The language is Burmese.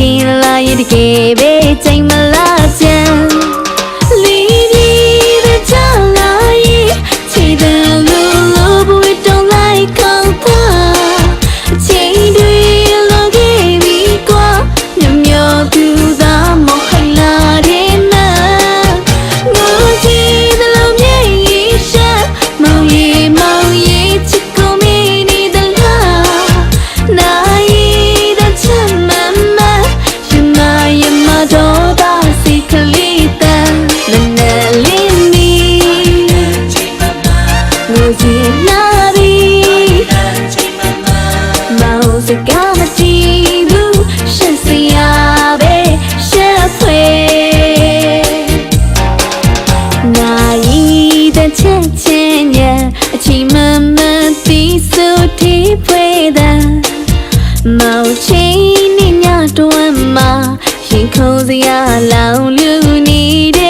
ခင်လာရင်တကယ်ပဲချိန်မလားချမ်းလေးပြီးတဲ့ချလာရင်ချီတဲ့လူလိုဘဝတုံးလိုက်ကောင်းပါချိန်တွေလောခဲ့ပြီးကွာမြမျောသူသာမဟုတ်လားတဲ့နာငိုကြည့်တဲ့လုံးမြည်ရှာမောင်ရဲ့ချစ်ကိုမင်းနေတဲ့လားနာရီတဲ့ချမ်းမမရှင်မရမတော်တာစိတ်ကလေးတန်နည်းနည်းလေးမီငိုကြည့်လာပြီမောင်စကားမကြည့်ဘူးရှက်စရာပဲရှက်ဖွယ်နာရီတဲ့ချက်ချင်းရဲ့အချိန်မှမသိဆိုတီးဖွယ်တာမောင်ချင်းနဲ့ညတွန်းမှာရင်ခုန်စရာလောင်လူနေတဲ့